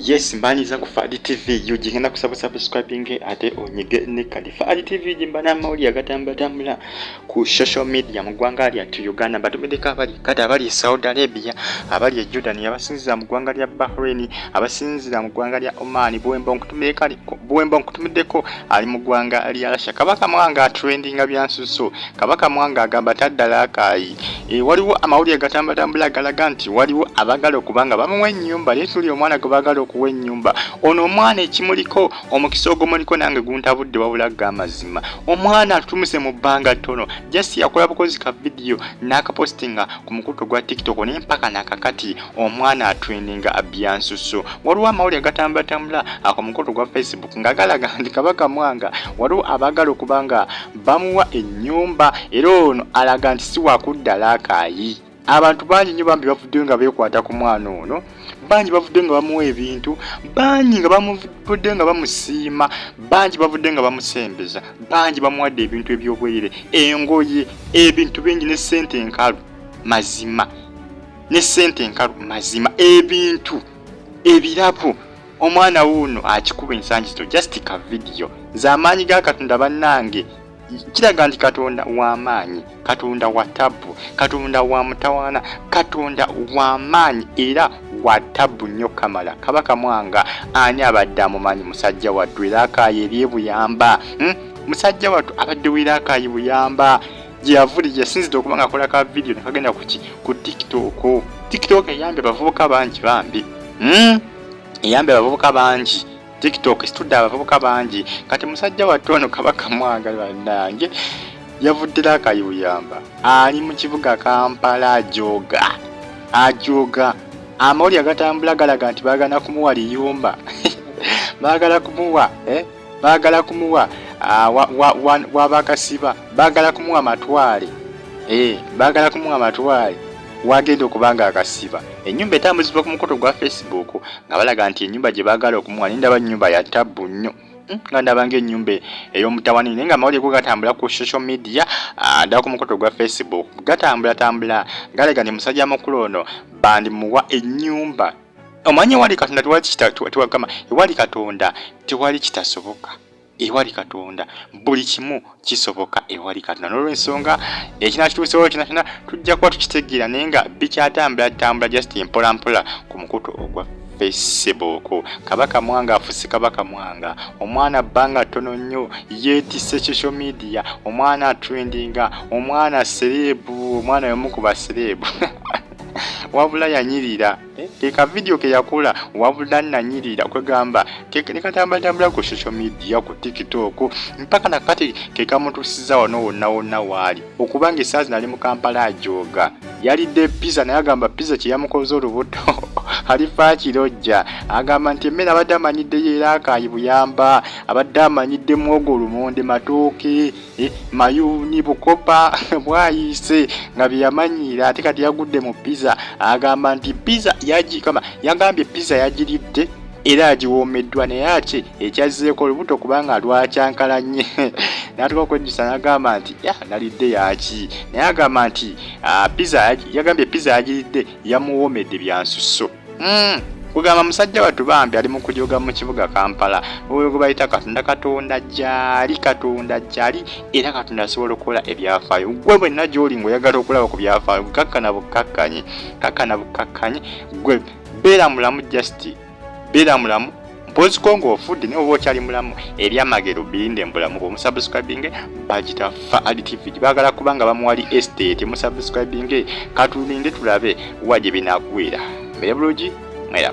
Yes, mbanyiza ku Fadi TV yogenda kusubscribing ate onyige ne kali Fadi TV jimbana mawuli agatambula ku social media mu ggwanga lya Uganda batumideka abali Saudi Arabia abali Jordan abasinzira mu ggwanga lya Bahrain abasinzira mu ggwanga lya Oman buwembo nkutumiddeko ali mu ggwanga lya Russia. Kabaka Mwanga trending byansuso. Kabaka Mwanga agamba taddala akayi waliwo amawuli agatambula galaga nti waliwo abagala okubanga bamuwa ennyumba leetuli omwana gubagala okuwa ennyumba ono omwana ekimuliko omukisa ogumuliko nange guntabudde wabula amazima omwana atumuse mu bbanga ttono just yakola bukozi ka video n'akapostinga ku mukutu gwa TikTok n'empaka nakakati omwana atrendinga byansuso. Waliwo amawuli agatambula ku mukutu gwa Facebook ngagalaga nti Kabaka Mwanga waliwo abagala okubanga bamuwa ennyumba era ono alaga nti si wakuddala akayi. Abantu bangi nnyo bambi bavudde nga beekwata ku mwana ono, bangi bavudde nga bamuwa ebintu, bangi nga bamuvudde nga bamusiima, bangi bavudde nga bamusembeza, bangi bamuwadde ebintu eby'obwerere, engoye, ebintu bingi ne ssente enkalu mazima, ebintu ebirabo. Omwana wuno akikuba ensangi zito just ka video z'amaanyi ga Katonda bannange. Kiraga nti Katonda w'amaanyi, Katonda wa tabu, Katonda wa mutawana, Katonda w'amaanyi era wa tabu nnyo kamala. Kabaka Mwanga ani abadde amumanyi musajja wattu era akayi ebyebuyamba, musajja wattu abadde wera akayi buyamba gye yavudde yasinzidde okuba nga akola ka video nakagenda ku TikTok. TikTok eyambye abavubuka bangi eyambye abavubuka bangi. TikTok studde abavubuka bangi kati musajja wattu ono Kabaka Mwanga bannange yavuddeko akayuyamba ali mu kibuga Kampala ajoga amawuli agatambula galaga nti baagala kumuwa liyumba baagala kumuwa wabakasiba baagala kumuwa matwale wagenda okubanga akasiba. Ennyumba etambuzibwa ku mukoto gwa Facebook nga balaga nti ennyumba gye baagala okumuwa nindaba nnyumba ya tabu nnyo nga ndabanga ennyumba ey'omutawana naye nga amawulire go gatambula ku social media ddala ku mukoto gwa Facebook gatambula galaga nti musajja mukulu ono bandimuwa ennyumba. Omanyi ewali Katonda ewali Katonda tewali kitasoboka. Ewali Katonda buli kimu kisoboka ewali Katonda. N'olw'ensonga ekinakituusewo kyonna tujja kuba tukitegeera naye nga bikyatambula just mpola ku mukutu ogwa Facebook. Kabaka Mwanga afuuse Kabaka Mwanga, omwana bbanga ttono nnyo yeetisse social media, omwana trendinga, omwana serebu, omwana y'omu ku baserebu wabula yanyirira ka video ke yakola wabula nanyirira kwegamba nekatambula ku social media ku TikTok mpaka nakati ke kamutusiza wonna waali okubanga esaazi nali mu Kampala ajoga yalidde pizza naye agamba pizza kye yamukoze olubuto alifa kirojja agamba nti emmere abadde amanyidde yeera akayi buyamba abadde amanyidde mwogo lumonde matooke mayuni bukopa bwayise nga byeyamanyira ate kati yagudde mu pizza agamba nti pizza yagambye pizza yagiridde era agiwoomeddwa naye ate ekyazzeeko olubuto kubanga lwakyankalanye n'atuuka kwejjusa n'agamba nti nalidde yaki naye agamba nti yagambye pizza yagiridde yamuwoomedde byansusso. Kugamba musajja wattu bambi ali mu kujoga mu kibuga Kampala oyo gwe bayita Katonda gyali era Katonda asobola okukola ebyafaayo. Gwe bwenna gy'oli ng'oyagala okulaba ku byafaayo kakkana bukakkanye gwe beera mulamu beera mulamu mpoziko ng'ofudde naye oba okyali mulamu ebyamagero birinde mbulamu bw'omusubscribing bagita Fadi TV baagala kubanga bamuwali estate musubscribing katulinde tulabe wa gye binagwera. Mbere bulungi mweraba.